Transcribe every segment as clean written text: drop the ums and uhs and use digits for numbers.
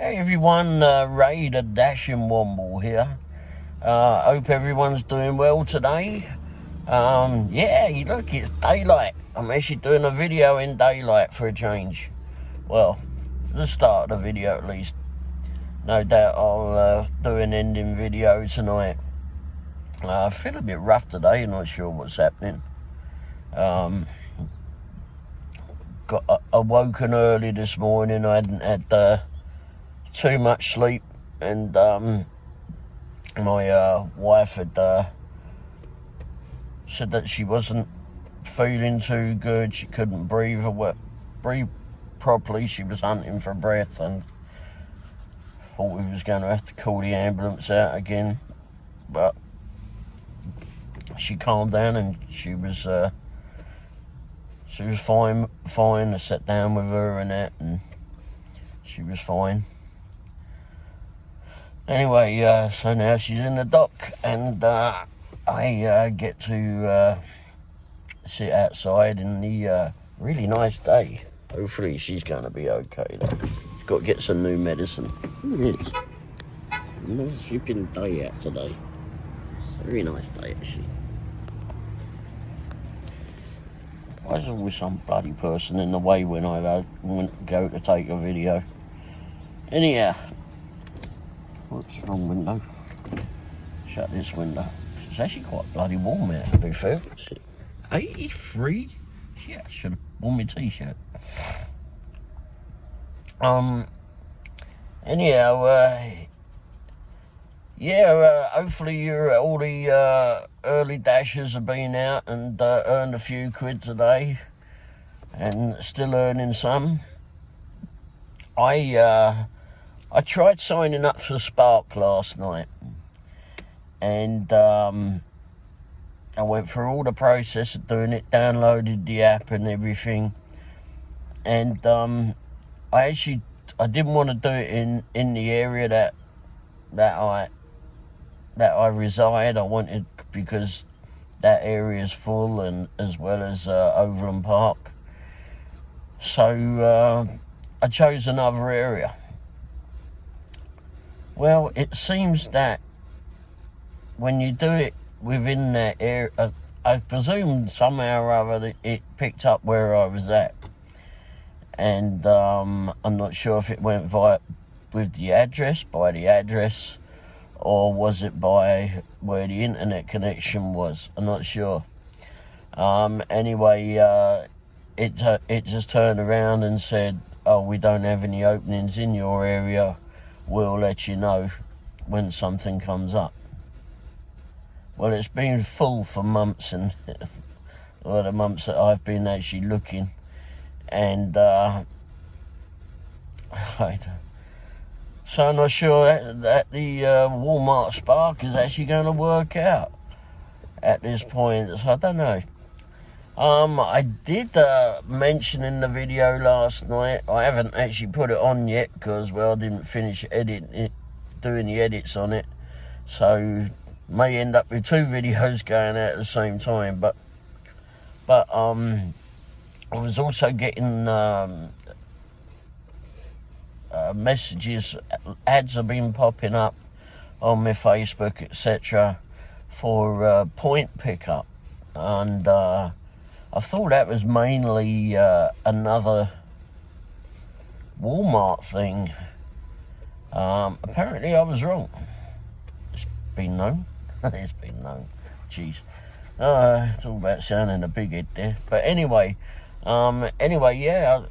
Hey everyone, Ray the Dashing Womble here. Hope everyone's doing well today. Yeah, look, it's daylight. I'm actually doing a video in daylight for a change. Well, the start of the video at least. No doubt I'll do an ending video tonight. I feel a bit rough today, not sure what's happening. Got awoken early this morning. I hadn't had too much sleep, and my wife had said that she wasn't feeling too good. She couldn't breathe properly. She was hunting for breath, and thought we was going to have to call the ambulance out again. But she calmed down, and she was fine. I sat down with her and that, and she was fine. Anyway, so now she's in the dock, and I get to sit outside in the really nice day. Hopefully she's going to be okay though. She's got to get some new medicine. It is. Nice flipping day out today. Very nice day actually. Why is always some bloody person in the way when I go to take a video? Anyhow. What's the wrong window? Shut this window. It's actually quite bloody warm out, to be fair. 83? Yeah, I should have worn my t-shirt. Anyhow, hopefully all the early dashers have been out and earned a few quid today, and still earning some. I tried signing up for Spark last night, and I went through all the process of doing it, downloaded the app and everything, and I didn't want to do it in the area that I reside. I wanted, because that area is full, and as well as Overland Park, so I chose another area. Well, it seems that when you do it within that area, I presume somehow or other that it picked up where I was at. And I'm not sure if it went by the address, or was it by where the internet connection was. I'm not sure. Anyway, it just turned around and said, oh, we don't have any openings in your area. We'll let you know when something comes up. Well, it's been full for months, and well, the months that I've been actually looking, and so I'm not sure that the Walmart Spark is actually going to work out at this point. So I don't know. I did mention in the video last night, I haven't actually put it on yet because, well, I didn't finish doing the edits on it, so may end up with two videos going out at the same time, but I was also getting messages, ads have been popping up on my Facebook, etc., for point pickup, and I thought that was mainly another Walmart thing. Apparently I was wrong. It's been known. It's been known. Jeez. It's all about sounding a big head there. But anyway, yeah,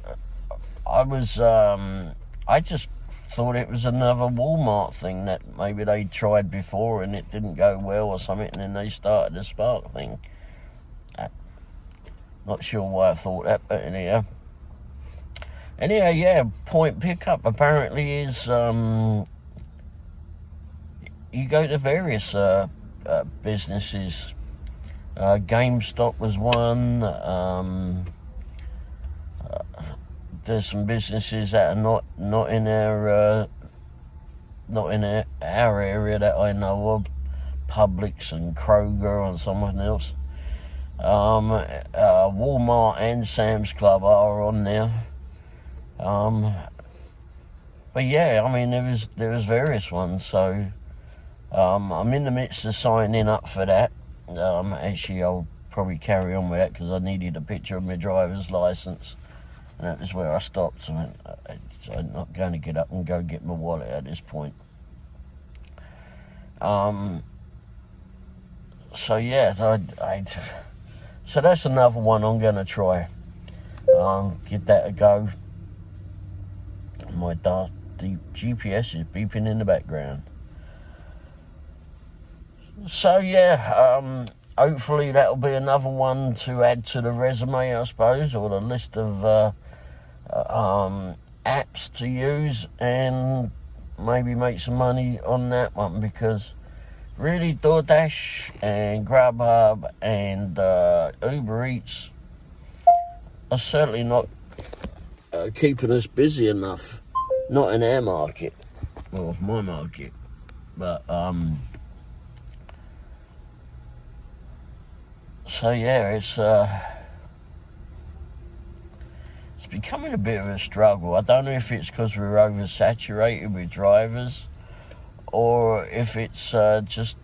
I was, I just thought it was another Walmart thing that maybe they tried before and it didn't go well or something, and then they started the Spark thing. Not sure why I thought that, but anyhow, yeah, point pickup apparently is, you go to various businesses. GameStop was one. There's some businesses that are not in our area that I know of. Publix and Kroger and someone else. Walmart and Sam's Club are on there. But yeah, I mean, there was various ones, so I'm in the midst of signing up for that. Actually, I'll probably carry on with that because I needed a picture of my driver's license, and that was where I stopped. So I'm not going to get up and go get my wallet at this point. So yeah, so that's another one I'm going to try. Give that a go. The GPS is beeping in the background. So yeah, hopefully that'll be another one to add to the resume, I suppose, or the list of apps to use, and maybe make some money on that one, because really DoorDash and Grubhub and Uber Eats are certainly not keeping us busy enough. Not in our market, well, my market, but so yeah, it's becoming a bit of a struggle. I don't know if it's because we're oversaturated with drivers, or if it's just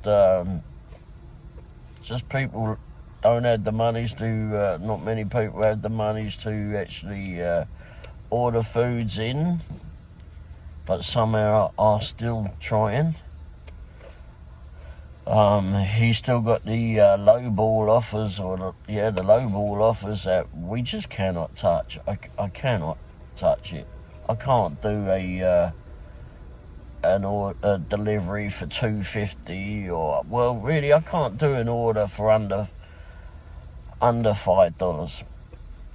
people don't have the monies to. Not many people have the monies to actually order foods in, but somehow are still trying. He's still got the low ball offers, or the low ball offers that we just cannot touch. I cannot touch it. I can't do a delivery for $2.50, or, well, really, I can't do an order for under $5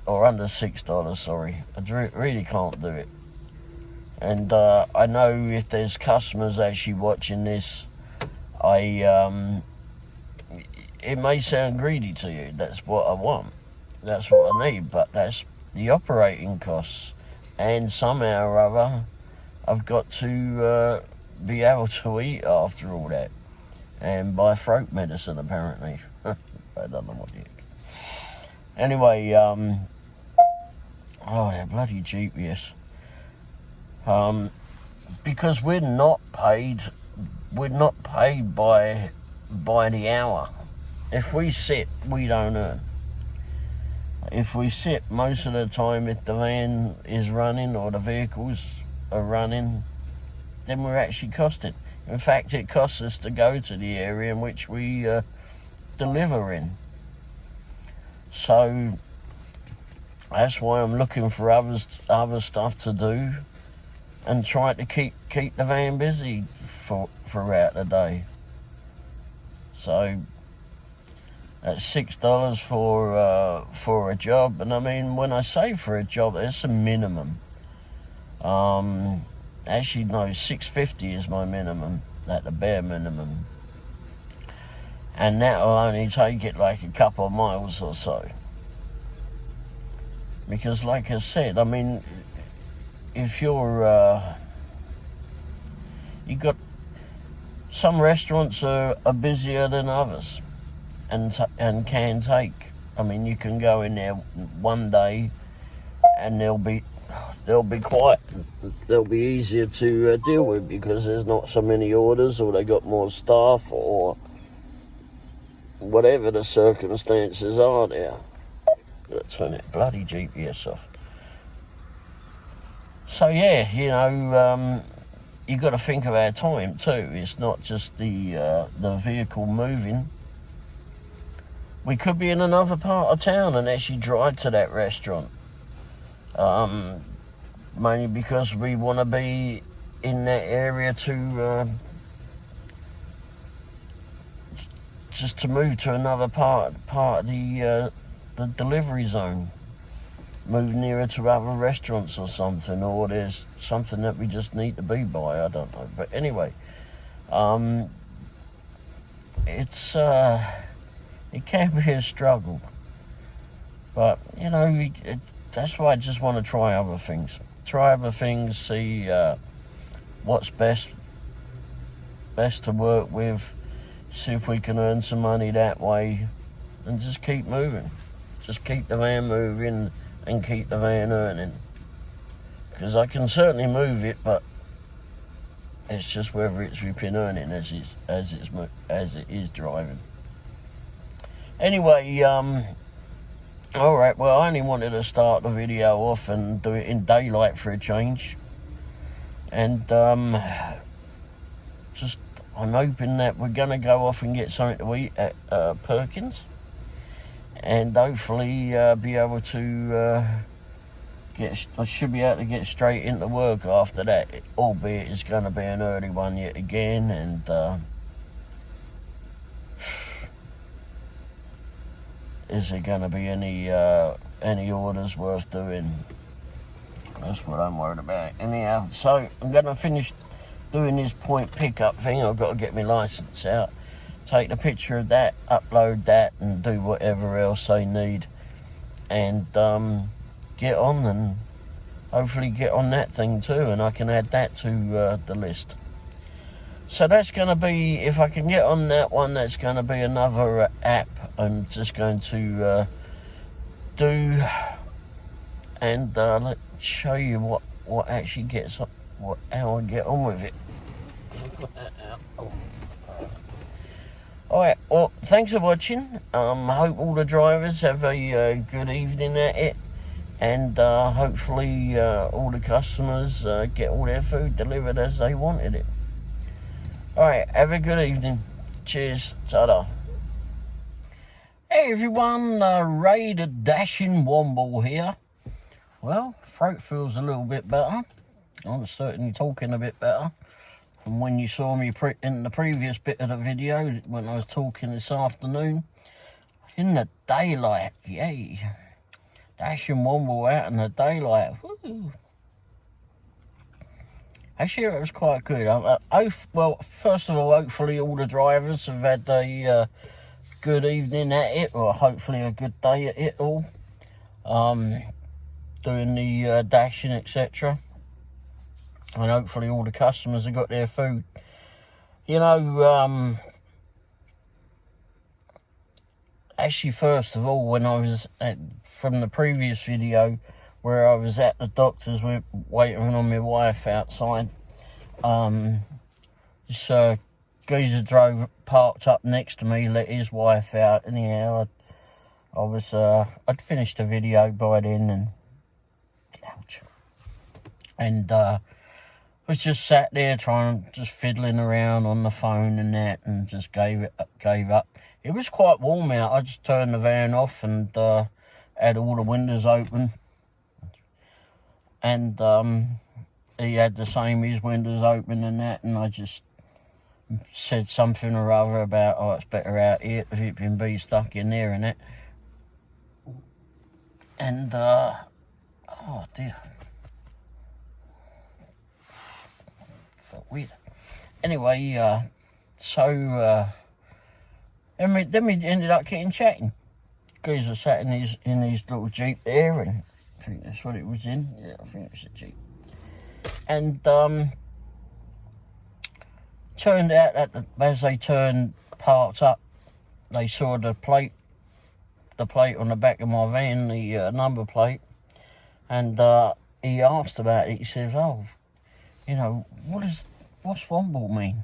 or under $6. Sorry, I really can't do it. And I know if there's customers actually watching this, it may sound greedy to you. That's what I want. That's what I need. But that's the operating costs. And somehow or other, I've got to be able to eat after all that. And buy throat medicine, apparently. I don't know what the heck. Anyway, that bloody GPS. Because we're not paid by the hour. If we sit, we don't earn. If we sit, most of the time, if the van is running or the vehicles are running, then we're actually costing. In fact, it costs us to go to the area in which we deliver in. So that's why I'm looking for other stuff to do, and try to keep the van busy throughout the day. So that's $6 for a job, and I mean, when I say for a job, it's a minimum. Actually, no, $6.50 is my minimum, at the bare minimum, and that'll only take it like a couple of miles or so. Because, like I said, I mean, if you're, you got some restaurants are busier than others, and can take. I mean, you can go in there one day, and they'll be quiet. They'll be easier to deal with because there's not so many orders, or they got more staff, or whatever the circumstances are there. Let's turn that bloody GPS off. So yeah, you know, you got to think of our time too. It's not just the vehicle moving. We could be in another part of town and actually drive to that restaurant. Mainly because we want to be in that area to just to move to another part of the delivery zone. Move nearer to other restaurants or something, or there's something that we just need to be by, I don't know. But anyway, it's it can be a struggle, but you know, that's why I just want to try other things, see what's best to work with, see if we can earn some money that way, and just keep moving, just keep the van moving and keep the van earning. Because I can certainly move it, but It's just whether it's ripping earning as it is driving. Anyway, all right. Well, I only wanted to start the video off and do it in daylight for a change, and just I'm hoping that we're gonna go off and get something to eat at Perkins, and hopefully be able to. I should be able to get straight into work after that, albeit it's going to be an early one yet again, and is there going to be any orders worth doing? That's what I'm worried about. Anyhow, so I'm going to finish doing this point pickup thing. I've got to get my license out, take a picture of that, upload that, and do whatever else they need, and get on and hopefully get on that thing too, and I can add that to the list. So that's going to be, if I can get on that one, that's going to be another app I'm just going to do, and let's show you what actually gets how I get on with it. Put that out. Oh. Alright, well, thanks for watching. Hope all the drivers have a good evening at it. And hopefully all the customers get all their food delivered as they wanted it. Alright, have a good evening. Cheers. Ta-da. Hey everyone, Ray the Dashing Womble here. Well, throat feels a little bit better. I'm certainly talking a bit better from when you saw me in the previous bit of the video when I was talking this afternoon. In the daylight, yay. Dashing Womble out in the daylight. Woo. Actually, it was quite good. Well, first of all, hopefully all the drivers have had a good evening at it, or hopefully a good day at it all. Doing the dashing, etc. And hopefully all the customers have got their food. You know, actually, first of all, when I was from the previous video where I was at the doctor's waiting on my wife outside, this geezer parked up next to me, let his wife out. Anyhow, I'd finished the video by then, and ouch, and was just sat there just fiddling around on the phone and that, and just gave up. It was quite warm out. I just turned the van off and had all the windows open. And he had the same, his windows open and that, and I just said something or other about, oh, it's better out here if it can be stuck in there and that. And, oh dear. Felt weird. Anyway, then we ended up getting chatting. Geezer sat in his little Jeep there, and I think that's what it was in. Yeah, I think it's a Jeep. And turned out that as they parked up, they saw the plate on the back of my van, the number plate, and he asked about it. He says, "Oh, you know, what's Womble mean?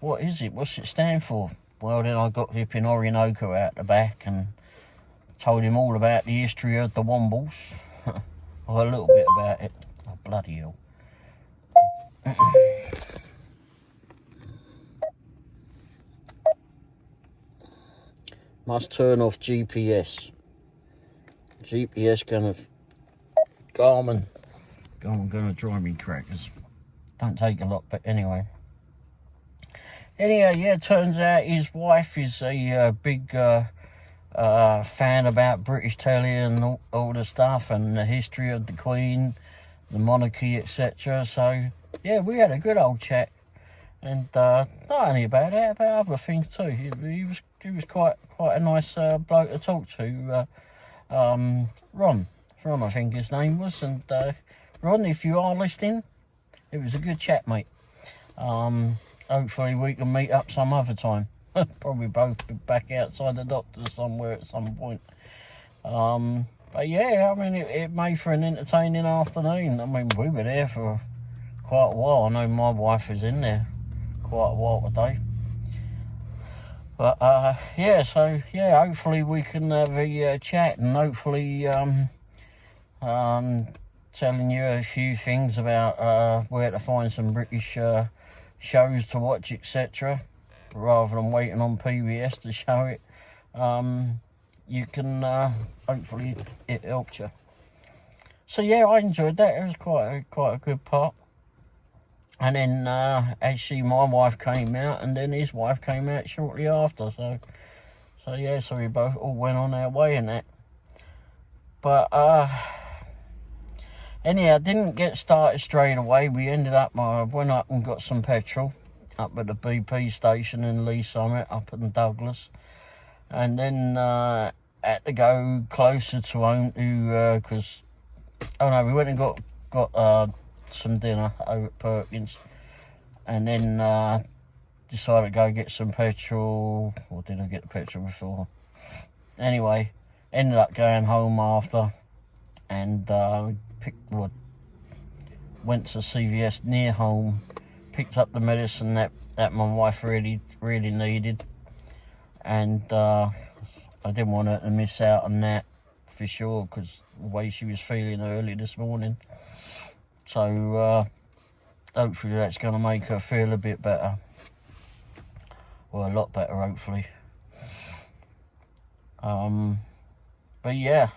What is it? What's it stand for?" Well, then I got Vipin Orinoco out the back and told him all about the history of the Wombles. Or a little bit about it. Oh, bloody hell. Must turn off GPS. GPS Garmin gonna drive me crackers. Don't take a lot, but anyway. Anyhow, yeah, turns out his wife is a big fan about British telly and all the stuff, and the history of the Queen, the monarchy, etc. So, yeah, we had a good old chat. And not only about that, about other things too. He was quite a nice bloke to talk to. Ron, I think his name was. And Ron, if you are listening, it was a good chat, mate. Hopefully we can meet up some other time. Probably both be back outside the doctor's somewhere at some point. But yeah, I mean, it made for an entertaining afternoon. I mean, we were there for quite a while. I know my wife was in there quite a while today. But yeah, so yeah, hopefully we can have a chat, and hopefully telling you a few things about where to find some British shows to watch, etc. Rather than waiting on PBS to show it. You can hopefully it helped you. So yeah, I enjoyed that. It was quite a good part. And then actually my wife came out, and then his wife came out shortly after. So yeah, so we both all went on our way in that. But anyhow, didn't get started straight away. We ended up, I went up and got some petrol up at the BP station in Lee Summit, up in Douglas. And then had to go closer to home to, because, oh no, we went and got some dinner over at Perkins, and then decided to go get some petrol. Or did I get the petrol before? Anyway, ended up going home after, and went to CVS near home, picked up the medicine that my wife really needed, and I didn't want her to miss out on that for sure, because the way she was feeling early this morning. So hopefully that's going to make her feel a bit better. Well, a lot better, hopefully. But yeah.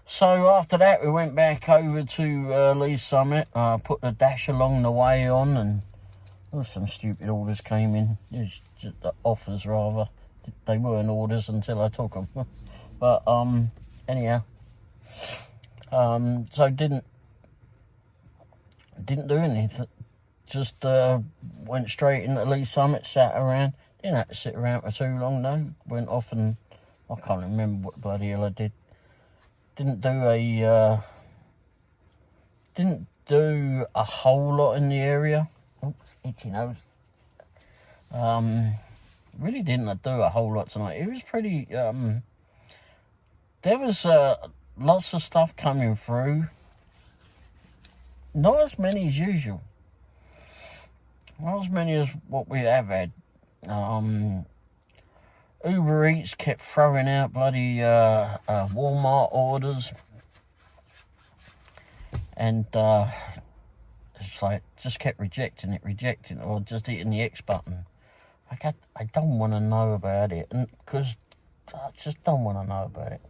So after that, we went back over to Lee Summit. Put the dash along the way on, and some stupid orders came in. It was just offers, rather. They weren't orders until I took them. But anyhow. So didn't do anything. Just went straight into Lee Summit, sat around. Didn't have to sit around for too long though. Went off and I can't remember what bloody hell I did. Didn't do a whole lot in the area. Oops, itchy nose. Really didn't do a whole lot tonight. It was pretty. There was lots of stuff coming through. Not as many as usual. Not as many as what we have had. Uber Eats kept throwing out bloody Walmart orders. And it's like, just kept rejecting it, or just hitting the X button. I don't want to know about it, because I just don't want to know about it.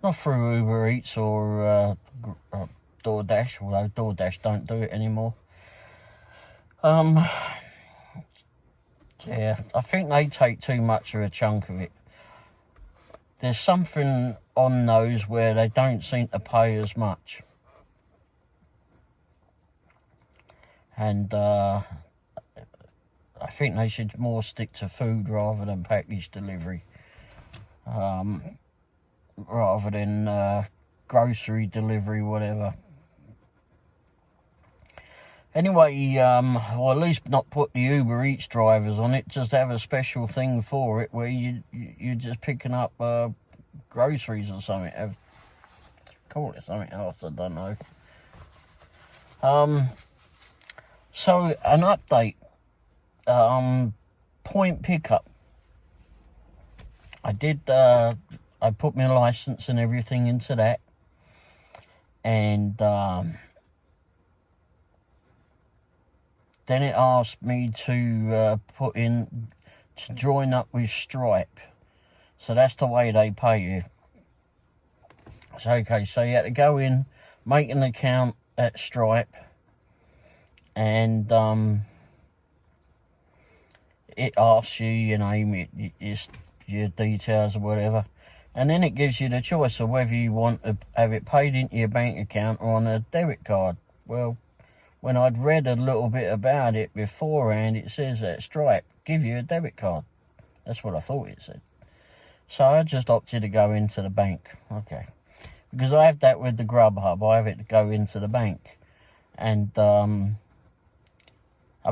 Not through Uber Eats or DoorDash, although DoorDash don't do it anymore. Yeah, I think they take too much of a chunk of it. There's something on those where they don't seem to pay as much. And I think they should more stick to food rather than package delivery. Rather than grocery delivery, whatever. Anyway, or at least not put the Uber Eats drivers on it. Just have a special thing for it where you're just picking up groceries or something. Call it something else, I don't know. So an update. Point pickup. I put my license and everything into that, and then it asked me to join up with Stripe. So that's the way they pay you. So okay, so you had to go in, make an account at Stripe, and it asks you your name, your details or whatever, and then it gives you the choice of whether you want to have it paid into your bank account or on a debit card. Well, when I'd read a little bit about it beforehand, it says that Stripe give you a debit card. That's what I thought it said. So I just opted to go into the bank. Okay. Because I have that with the Grubhub. I have it to go into the bank. And, I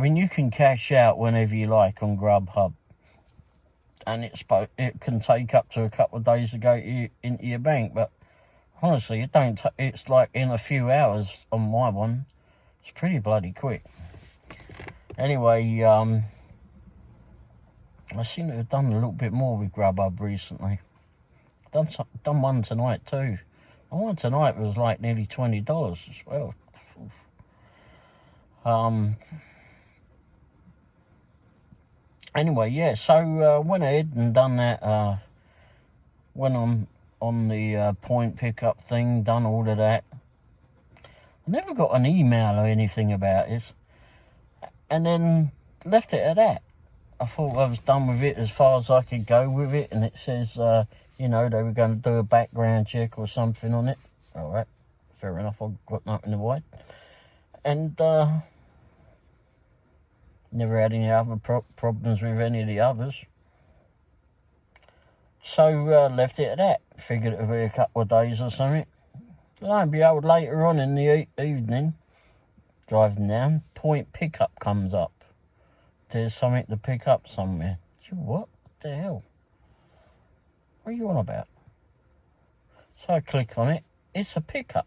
mean, you can cash out whenever you like on Grubhub. And it can take up to a couple of days to go into your bank. But honestly, it's like in a few hours on my one. It's pretty bloody quick. Anyway, I seem to have done a little bit more with Grubhub recently. Done one tonight too. The one tonight was like nearly $20 as well. Anyway, yeah, so went ahead and done that. Went on the point pickup thing, done all of that. I never got an email or anything about it. And then left it at that. I thought I was done with it as far as I could go with it, and it says, you know, they were going to do a background check or something on it. All right, fair enough, I've got nothing to hide. And never had any other problems with any of the others. So left it at that. Figured it would be a couple of days or something. Lo and behold, later on in the evening, driving down, point pickup comes up. There's something to pick up somewhere. What the hell? What are you on about? So I click on it. It's a pickup.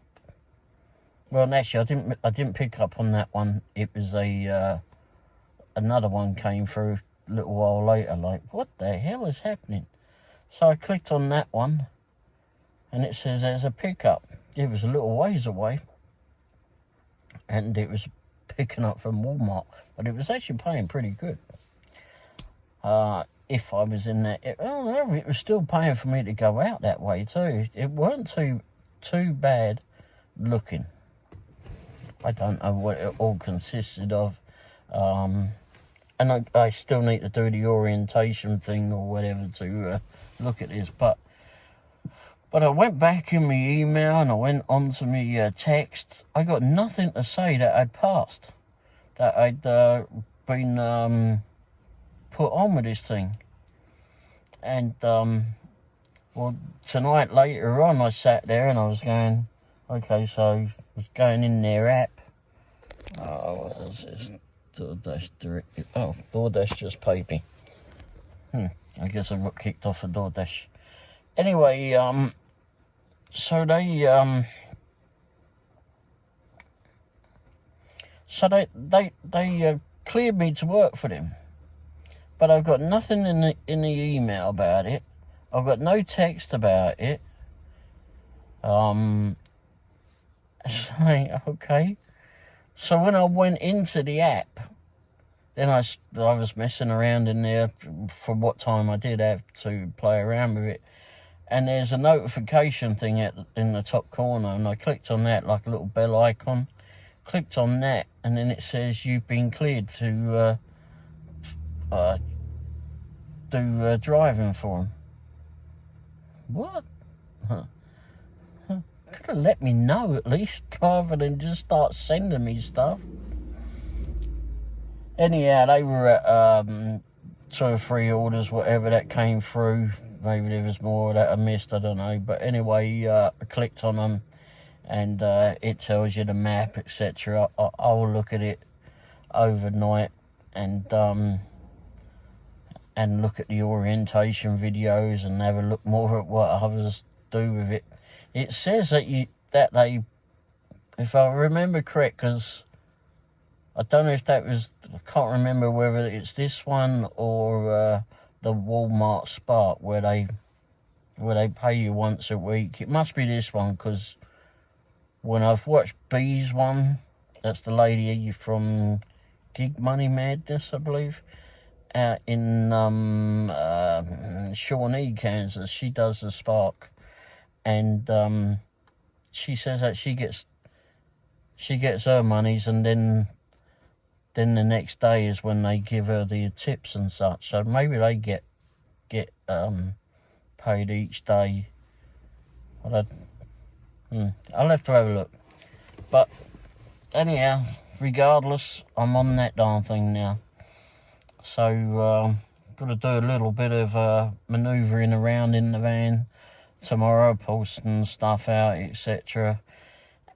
Well, actually, I didn't pick up on that one. It was another one came through a little while later. Like, what the hell is happening? So I clicked on that one, and it says there's a pickup. It was a little ways away, and it was picking up from Walmart, but it was actually paying pretty good. If I was in that, it was still paying for me to go out that way too. It weren't too bad looking. I don't know what it all consisted of, and I still need to do the orientation thing or whatever to look at this, but I went back in my email and I went on to my text. I got nothing to say that I'd passed, that I'd been put on with this thing. And, well, tonight later on I sat there and I was going, okay, so I was going in their app. Oh, what is this? DoorDash direct. Oh, DoorDash just paid me. I guess I got kicked off of DoorDash. Anyway, so they cleared me to work for them, but I've got nothing in the email about it. I've got no text about it. Okay. So when I went into the app, then I was messing around in there for what time I did have to play around with it. And there's a notification thing in the top corner, and I clicked on that, like a little bell icon. Clicked on that, and then it says you've been cleared to do driving for them. What? Could have let me know at least, rather than just start sending me stuff. Anyhow, they were at 2 or 3 orders, whatever that came through. Maybe there was more that I missed, I don't know. But anyway, I clicked on them, and it tells you the map, etc. I'll look at it overnight and look at the orientation videos and have a look more at what others do with it. It says that they, if I remember correct, because I don't know if that was, I can't remember whether it's this one or the Walmart Spark where they pay you once a week. It must be this one, because when I've watched B's one, that's the lady from Gig Money Madness, I believe, out in Shawnee, Kansas. She does the Spark, and she says that she gets her monies, and then the next day is when they give her the tips and such. So maybe they get paid each day. I'll have to have a look. But anyhow, regardless, I'm on that darn thing now. So got to do a little bit of manoeuvring around in the van tomorrow, posting stuff out, etc.,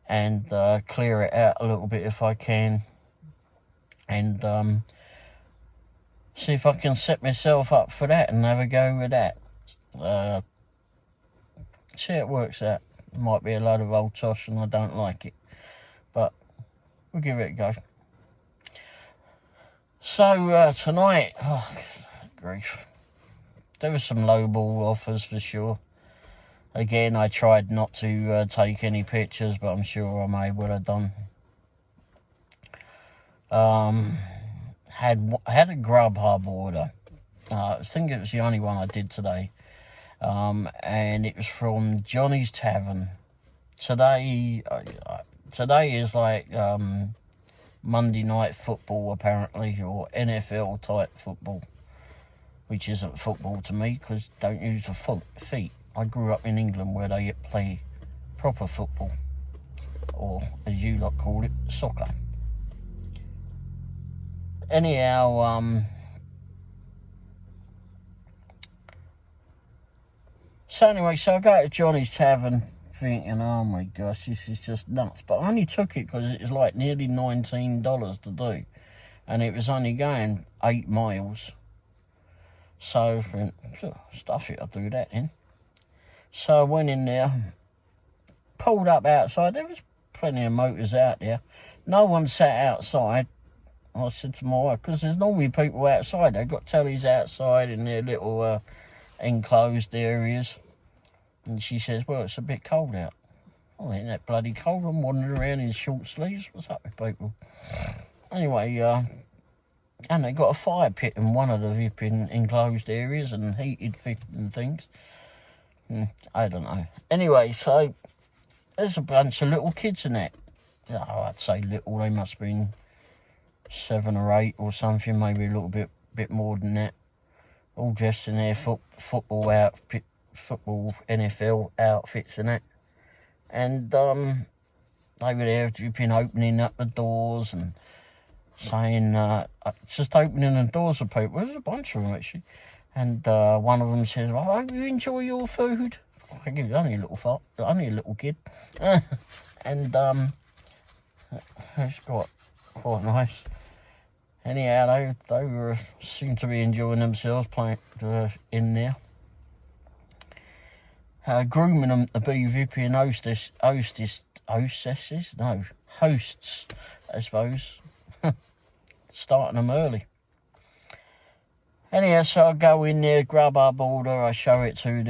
and clear it out a little bit if I can, and see if I can set myself up for that and have a go with that. See how it works out. It might be a load of old tosh and I don't like it, but we'll give it a go. So tonight, oh, grief, there were some lowball offers for sure. Again, I tried not to take any pictures, but I'm sure I may well have done. Had a Grubhub order. I think it was the only one I did today. And it was from Johnny's Tavern. Today is like Monday Night Football, apparently, or NFL type football, which isn't football to me because don't use the feet. I grew up in England where they play proper football, or as you lot call it, soccer. Anyhow, so I go to Johnny's Tavern thinking, oh my gosh, this is just nuts. But I only took it because it was like nearly $19 to do. And it was only going 8 miles. So I went, stuff it, I'll do that then. So I went in there, pulled up outside. There was plenty of motors out there. No one sat outside. I said to my wife, because there's normally people outside. They've got tellies outside in their little enclosed areas. And she says, well, it's a bit cold out. Oh, ain't that bloody cold? I'm wandering around in short sleeves. What's up with people? Anyway, and they got a fire pit in one of the VIP enclosed areas and heated and things. I don't know. Anyway, so there's a bunch of little kids in that. Oh, I'd say little. They must have been 7 or 8 or something, maybe a little bit more than that. All dressed in their football outfit, football NFL outfits and that. And they were there dripping, opening up the doors and saying, just opening the doors for people. There's a bunch of them actually. And one of them says, well, I hope you enjoy your food. I give you only a little kid. And it's quite nice. Anyhow, they seemed to be enjoying themselves playing in there. Grooming them to be VIP and hosts, I suppose. Starting them early. Anyhow, so I go in there, Grubhub order, I show it to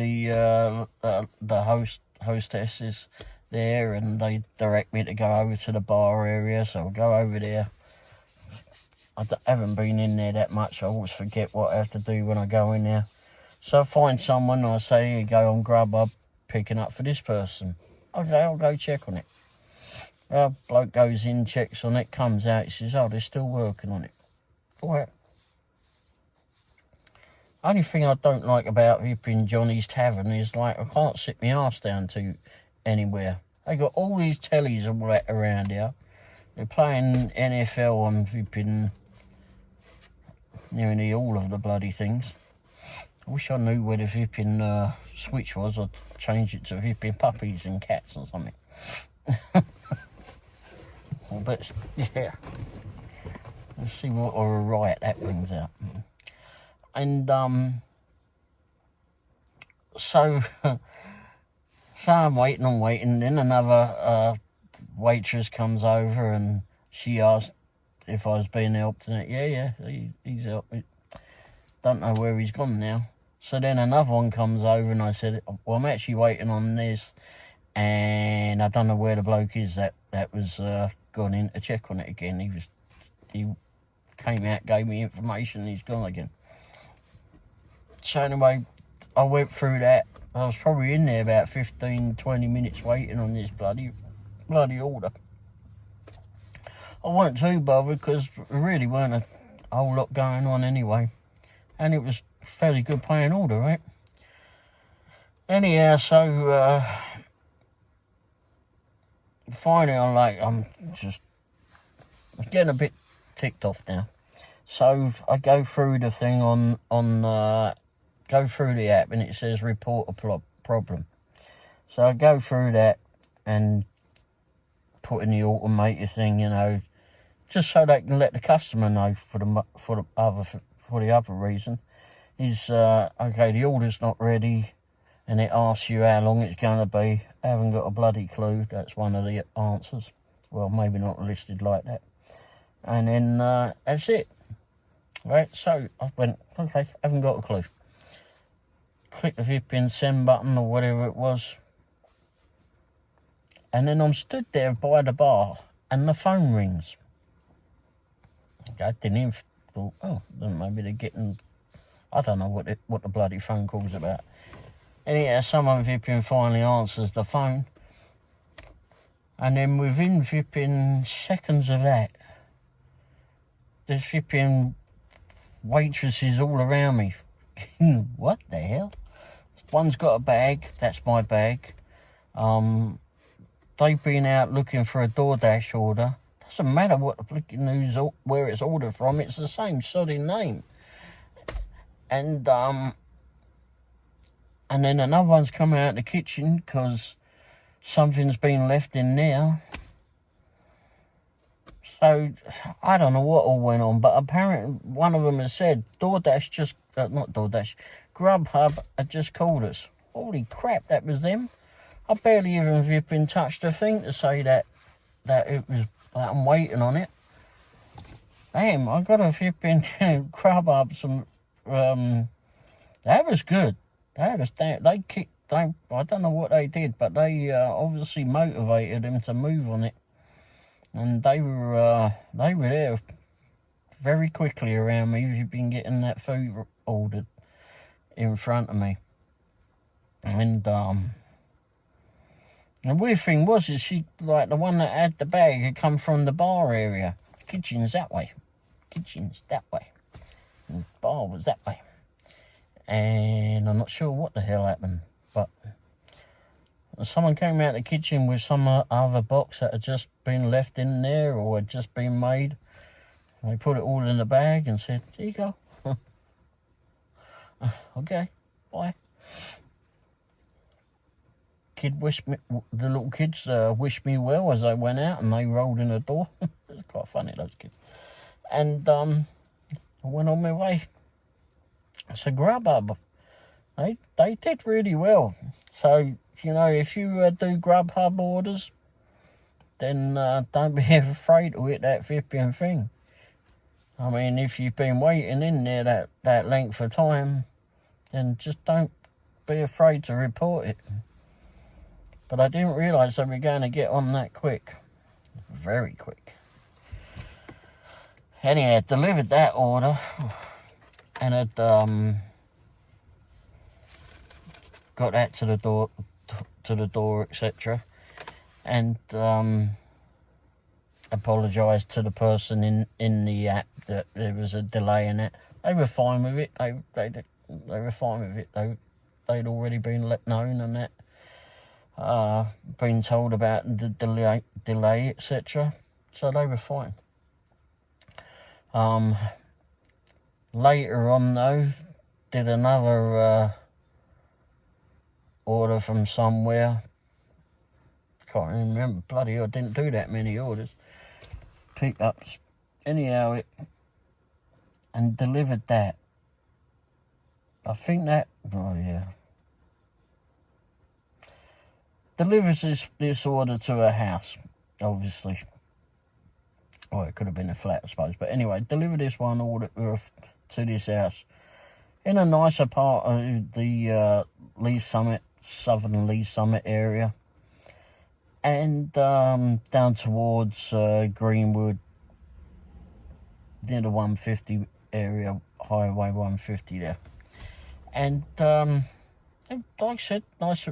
the hostesses there, and they direct me to go over to the bar area, so I go over there. I haven't been in there that much, I always forget what I have to do when I go in there. So I find someone, I say, here you go on Grubhub, picking up for this person. Okay, I'll go check on it. Bloke goes in, checks on it, comes out, he says, oh, they're still working on it. Well, only thing I don't like about VIP Johnny's Tavern is, like, I can't sit my arse down to anywhere. They got all these tellies all around here. They're playing NFL on VIP nearly all of the bloody things. I wish I knew where the VIP switch was. I'd change it to VIP puppies and cats or something. But yeah, let's see what a riot that brings out. And so I'm waiting. Then another waitress comes over and she asked if I was being helped. And yeah, he's helped me. Don't know where he's gone now. So then another one comes over and I said, well, I'm actually waiting on this, and I don't know where the bloke is that was gone in to check on it again. He came out, gave me information, and he's gone again. So anyway, I went through that. I was probably in there about 15-20 minutes waiting on this bloody order. I wasn't too bothered because there really weren't a whole lot going on anyway. And it was a fairly good paying order, right? Anyhow, so finally I'm getting a bit ticked off now. So I go through the thing go through the app and it says report a problem. So I go through that and put in the automated thing, just so they can let the customer know for the other reason is okay, the order's not ready, and it asks you how long it's going to be. I haven't got a bloody clue. That's one of the answers. Well, maybe not listed like that. And then that's it. Right, so I went, okay, haven't got a clue. Click the flipping send button or whatever it was. And then I'm stood there by the bar and the phone rings. I didn't even thought, oh, then maybe they're getting, I don't know what the bloody phone call's about. Anyhow, someone flipping finally answers the phone. And then within flipping seconds of that, there's flipping waitresses all around me. What the hell? One's got a bag, that's my bag. They've been out looking for a DoorDash order. Doesn't matter what the flipping where it's ordered from, it's the same sodding name. And then another one's come out of the kitchen because something's been left in there. So, I don't know what all went on, but apparently one of them has said, DoorDash not DoorDash, Grubhub had just called us. Holy crap, that was them. I barely even flipping touched a thing to say that it was, that I'm waiting on it. Damn, I got to flipping Grubhub some, that was good. That was, they kicked, I don't know what they did, but they obviously motivated them to move on it. And they were there very quickly around me. You've been getting that food ordered in front of me. And the weird thing was, is she, like the one that had the bag had come from the bar area. Kitchen's that way. Kitchen's that way. And the bar was that way. And I'm not sure what the hell happened, but someone came out of the kitchen with some other box that had just been left in there or had just been made. They put it all in the bag and said, "Here you go." Okay, bye. The little kids wished me well as I went out and they rolled in the door. It was quite funny, those kids. And I went on my way. So Grubhub, they did really well. So, you know, if you do Grubhub orders, then don't be afraid to hit that flipping thing. I mean, if you've been waiting in there that length of time, then just don't be afraid to report it. But I didn't realise they were going to get on that quick. Very quick. Anyhow, delivered that order and had got that to the door, etc. And apologised to the person in the app that there was a delay in it. They were fine with it. They were fine with it. They'd already been let known and that. Been told about the delay, etc. So they were fine. Later on though, did another order from somewhere. Can't remember. Bloody hell, I didn't do that many orders. Pickups. Anyhow, and delivered that. I think that, oh yeah. Delivers this order to a house, obviously. Well, it could have been a flat, I suppose. But anyway, deliver this one order to this house in a nicer part of the Lee Summit, southern Lee Summit area. And down towards Greenwood, near the 150 area, Highway 150 there. And like I said, nice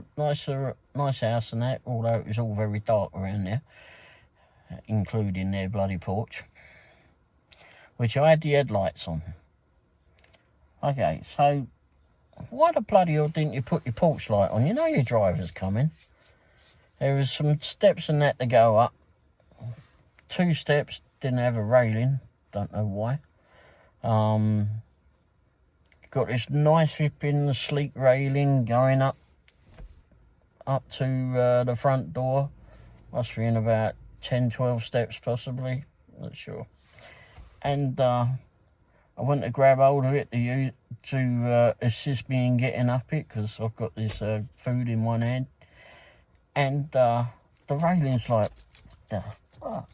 house and that, although it was all very dark around there, including their bloody porch, which I had the headlights on. Okay, so why the bloody hell didn't you put your porch light on? You know your driver's coming. There was some steps and that to go up. 2 steps, didn't have a railing, don't know why. Got this nice flipping sleek railing going up to the front door. Must be in about 10-12 steps possibly, not sure. And I went to grab hold of it to assist me in getting up it, because I've got this food in one hand. And the railing's like, fuck?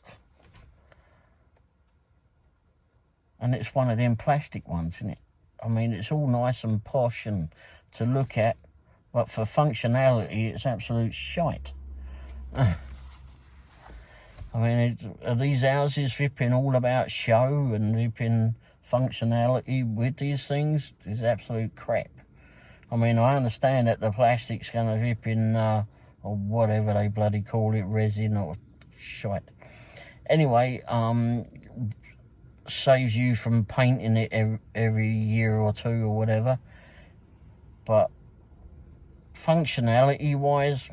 And it's one of them plastic ones, isn't it? I mean, it's all nice and posh and to look at, but for functionality, it's absolute shite. I mean, are these houses flipping all about show and flipping functionality with these things? It's absolute crap. I mean, I understand that the plastic's going to flipping, or whatever they bloody call it, resin or shite. Anyway, saves you from painting it every year or two or whatever. But functionality-wise,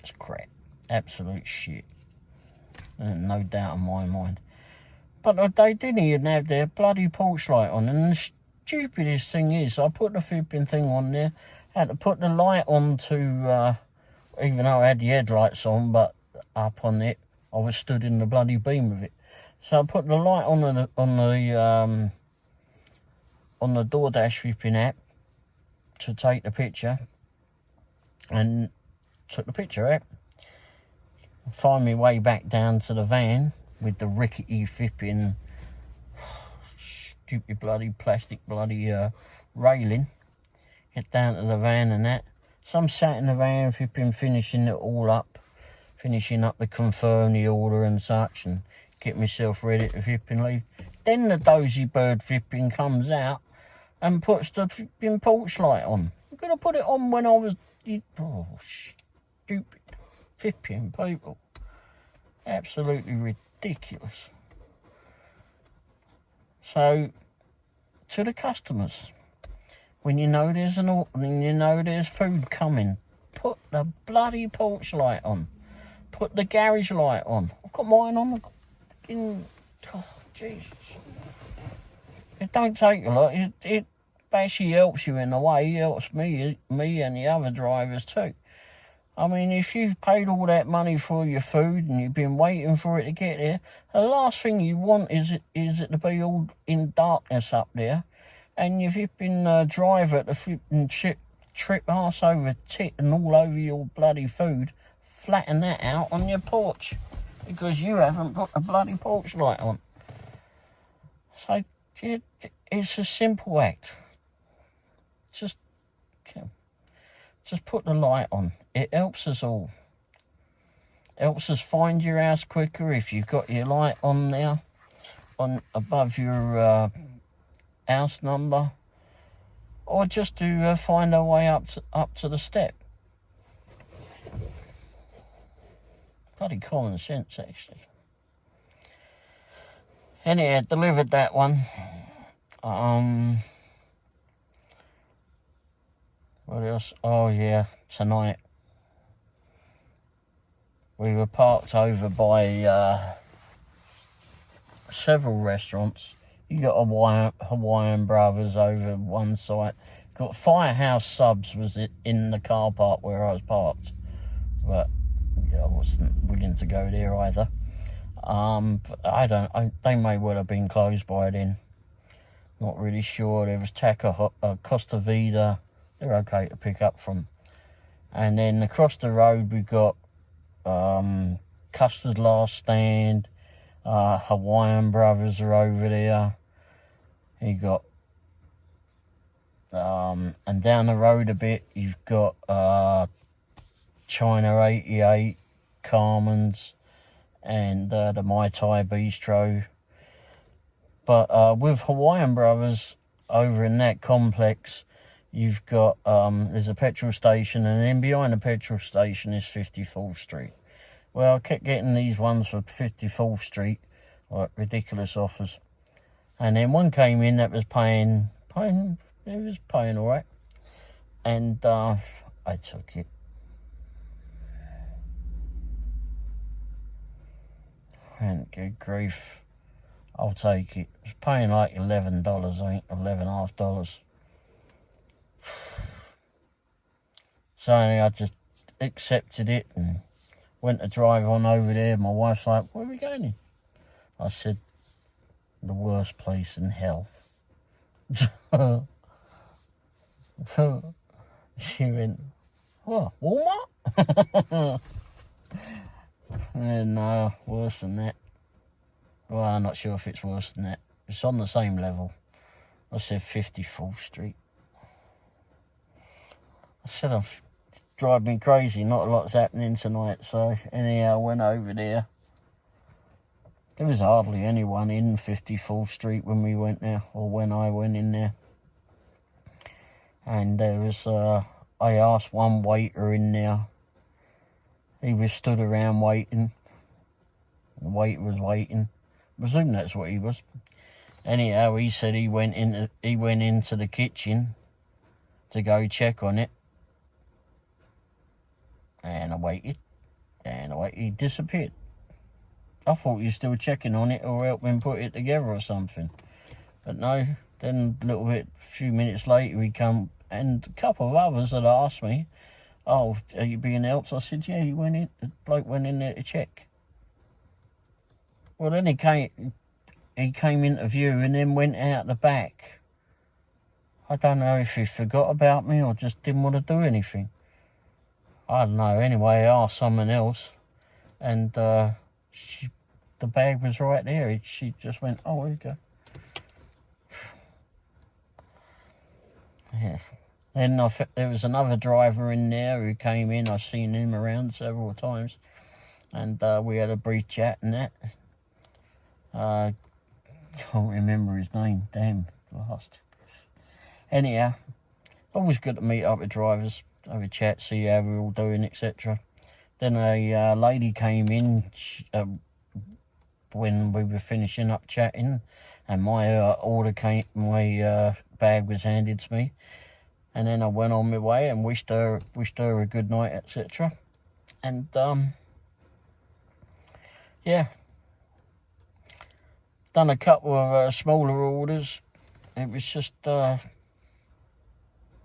it's crap. Absolute shit. No doubt in my mind. But they didn't even have their bloody porch light on. And the stupidest thing is, I put the flipping thing on there, had to put the light on to, even though I had the headlights on, but up on it, I was stood in the bloody beam of it. So I put the light on the DoorDash flipping app to take the picture, and took the picture out. Find my way back down to the van with the rickety flipping stupid bloody plastic bloody railing. Get down to the van and that. So I'm sat in the van flipping, finishing it all up, finishing up to confirm the order and such, and get myself ready to flipping leave. Then the dozy bird flipping comes out and puts the flipping porch light on. I'm gonna put it on when I was, oh, stupid flipping people. Absolutely ridiculous. So, to the customers, when you know there's food coming, put the bloody porch light on. Put the garage light on. I've got mine on. Oh, Jesus. It don't take a lot. It actually helps you in a way. It helps me and the other drivers too. I mean, if you've paid all that money for your food and you've been waiting for it to get there, the last thing you want is it to be all in darkness up there, and if you've been a driver to flipping trip arse over tit and all over your bloody food, flatten that out on your porch because you haven't put the bloody porch light on. So it's a simple act. Just put the light on. It helps us all. Helps us find your house quicker if you've got your light on there, on above your house number, or just to find our way up to the step. Bloody common sense, actually. Anyhow, delivered that one. What else? Oh yeah, tonight we were parked over by several restaurants. You got Hawaiian Brothers over one side. Got Firehouse Subs was in the car park where I was parked, but yeah, I wasn't willing to go there either. But they may well have been closed by then. Not really sure. There was Costa Vida. They're okay to pick up from. And then across the road we got Custard Last Stand, Hawaiian Brothers are over there. You got and down the road a bit you've got China 88, Carmen's, and the Mai Tai Bistro. But with Hawaiian Brothers over in that complex, you've got, there's a petrol station, and then behind the petrol station is 54th Street. Well, I kept getting these ones for 54th Street, like ridiculous offers. And then one came in that was paying all right. And I took it. And good grief, I'll take it. I was paying like $11, I think, $11.50. So I just accepted it and went to drive on over there. My wife's like, where are we going? I said, the worst place in hell. She went, what, Walmart? No, worse than that. Well, I'm not sure if it's worse than that. It's on the same level. I said 54th Street. I said I'm driving me crazy. Not a lot's happening tonight. So anyhow, I went over there. There was hardly anyone in 54th Street when we went there, or when I went in there. And there was, I asked one waiter in there. He was stood around waiting. The waiter was waiting. I presume that's what he was. Anyhow, he said he went into the kitchen to go check on it. And I waited. He disappeared. I thought he was still checking on it or helping put it together or something. But no, then a few minutes later he come, and a couple of others had asked me, "Oh, are you being helped?" I said, "Yeah, the bloke went in there to check." Well, then he came into view and then went out the back. I don't know if he forgot about me or just didn't want to do anything. I don't know. Anyway, I asked someone else, and the bag was right there. She just went, "Oh, here you go." Yeah. Then there was another driver in there who came in. I've seen him around several times, and we had a brief chat and that. Can't remember his name. Damn, lost. Anyhow, always good to meet up with drivers, have a chat, see how we're all doing, etc. Then a lady came in when we were finishing up chatting, and my my bag was handed to me, and then I went on my way and wished her a good night, etc. And yeah, done a couple of smaller orders. It was just not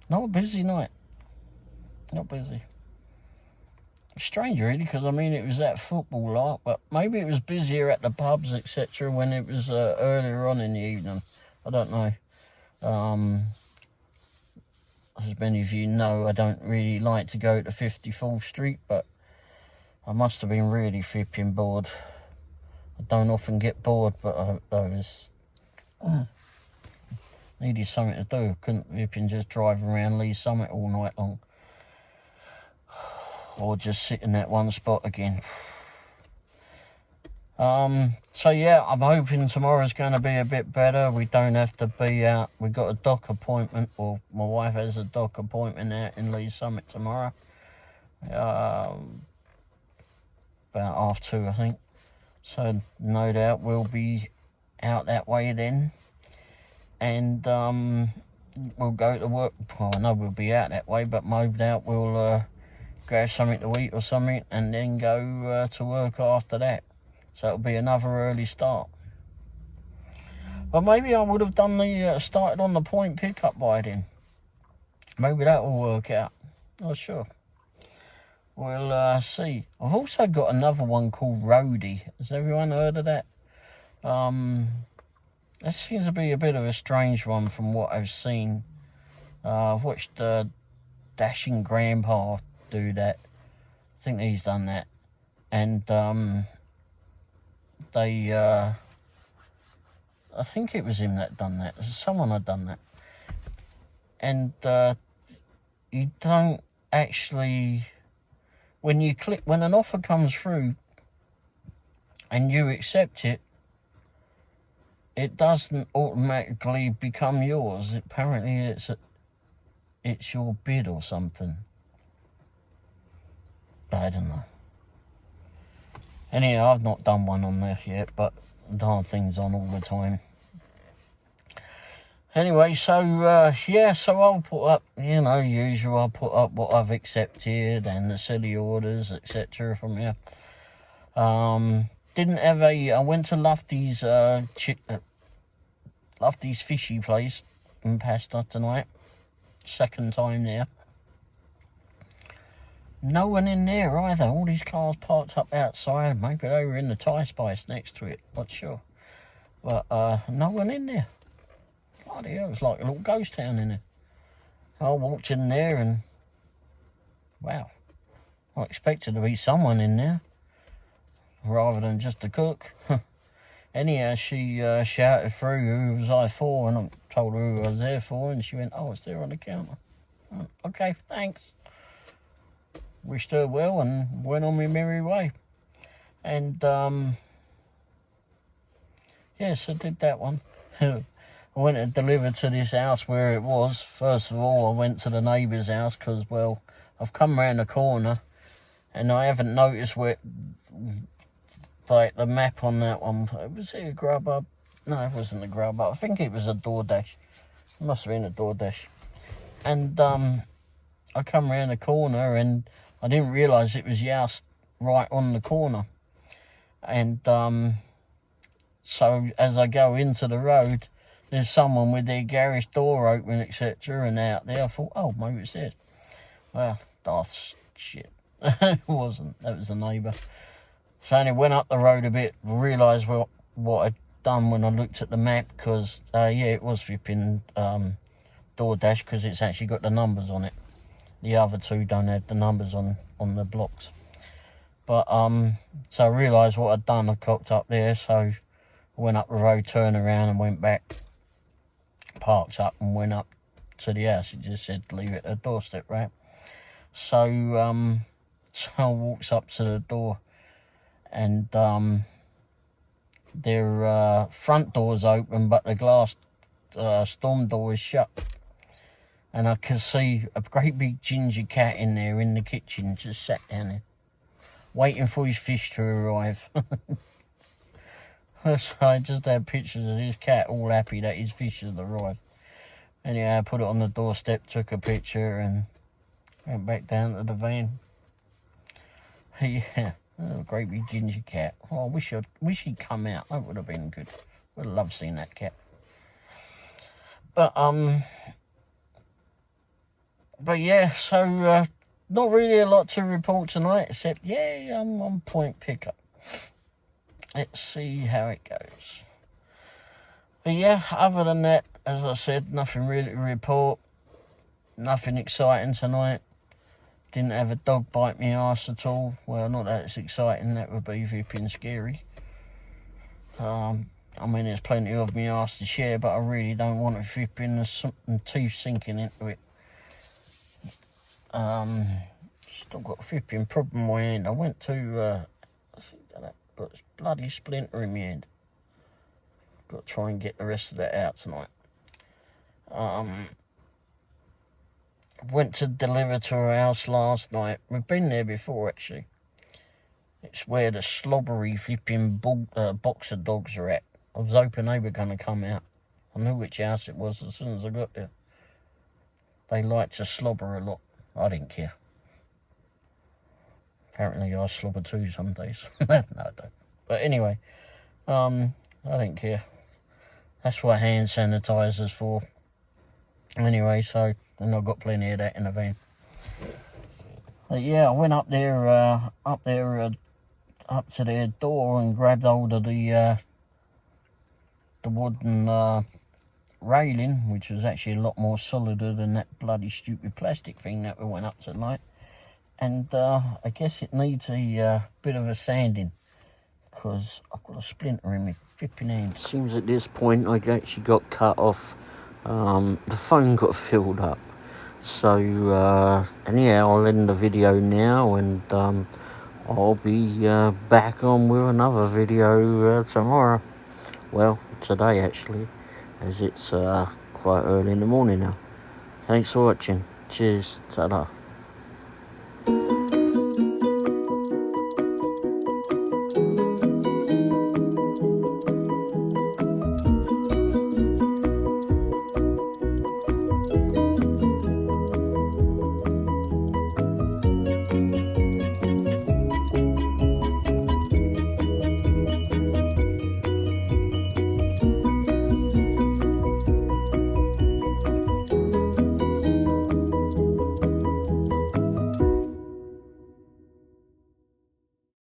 a busy night. Not busy. Strange, really, because I mean it was that football lot, but maybe it was busier at the pubs, etc. when it was earlier on in the evening. I don't know. As many of you know, I don't really like to go to 54th Street, but I must have been really flipping bored. I don't often get bored, but I was needed something to do. Couldn't flipping just drive around Lee Summit all night long. Or just sit in that one spot again. So yeah, I'm hoping tomorrow's going to be a bit better. We don't have to be out. We got a doc appointment, or my wife has a doc appointment out in Lee Summit tomorrow. About 2:30, I think. So no doubt we'll be out that way then. And we'll go to work. Well, I know we'll be out that way, but no doubt we'll grab something to eat or something, and then go to work after that. So it'll be another early start. But maybe I would have done started on the point pickup by then. Maybe that will work out. Not sure. We'll see. I've also got another one called Roadie. Has everyone heard of that? That seems to be a bit of a strange one from what I've seen. I've watched Dashing Grandpa do that. I think he's done that. And I think it was him that done that. Someone had done that. And you don't actually, when an offer comes through and you accept it, it doesn't automatically become yours. Apparently it's your bid or something. But I don't know. Anyhow, I've not done one on there yet, but darn things on all the time. Anyway, so yeah, so I'll put up, usual, I'll put up what I've accepted and the silly orders, etc. from here. I went to Lufty's Lufty's fishy place in Pasta tonight. Second time there. No one in there either. All these cars parked up outside. Maybe they were in the Thai Spice next to it. Not sure. But no one in there. Bloody hell, it was like a little ghost town in there. I walked in there and, wow, I expected to be someone in there. rather than just to cook. Anyhow, she shouted through, who was I for, and I told her who I was there for, and she went, oh, it's there on the counter. I went, okay, thanks. Wished her well and went on my merry way. And, yes, I did that one. I went to deliver to this house where it was. First of all, I went to the neighbour's house because, well, I've come round the corner and I haven't noticed where, like, the map on that one. Was it a Grubhub? No, it wasn't a Grubhub. I think it was a DoorDash. It must have been a DoorDash. And I come round the corner and I didn't realise it was the house right on the corner. And so as I go into the road, there's someone with their garage door open, etc. And out there, I thought, oh, maybe it's this. Well, that's shit. It wasn't. That was a neighbour. So I only went up the road a bit, realised what I'd done when I looked at the map, because, yeah, it was flipping DoorDash, because it's actually got the numbers on it. The other two don't have the numbers on the blocks. But, so I realised what I'd done. I cocked up there, so I went up the road, turned around and went back, parked up and went up to the house. It just said leave it at the doorstep, right? So, so I walks up to the door and their front door's open, but the glass storm door is shut. And I can see a great big ginger cat in there in the kitchen, just sat down there, waiting for his fish to arrive. So I just had pictures of this cat all happy that his fish had arrived. Anyhow, I put it on the doorstep, took a picture and went back down to the van. Yeah, a great big ginger cat. Oh, I wish he'd come out. That would have been good. Would have loved seeing that cat. But yeah, so not really a lot to report tonight, except, yeah, I'm on point pickup. Let's see how it goes. But yeah, other than that, as I said, nothing really to report. Nothing exciting tonight. Didn't have a dog bite me arse at all. Well, not that it's exciting, that would be flipping scary. I mean, there's plenty of me arse to share, but I really don't want to flipping the teeth sinking into it. Still got a flipping problem in my hand. I went to, but it's bloody splinter in my hand. Got to try and get the rest of that out tonight. Went to deliver to her house last night. We've been there before, actually. It's where the slobbery flipping boxer dogs are at. I was hoping they were going to come out. I knew which house it was as soon as I got there. They like to slobber a lot. I didn't care. Apparently I slobber too some days. No, I don't. But anyway, I didn't care. That's what hand sanitizer's for. Anyway, so, and I've got plenty of that in the van. But yeah, I went up there, up to their door and grabbed hold of the wooden railing, which was actually a lot more solider than that bloody stupid plastic thing that we went up tonight. And I guess it needs a bit of a sanding, because I've got a splinter in my flipping hand. Seems at this point I actually got cut off. The phone got filled up. So anyhow, I'll end the video now, and I'll be back on with another video tomorrow. Well, today actually, as it's quite early in the morning now. Thanks for watching. Cheers. Ta-da.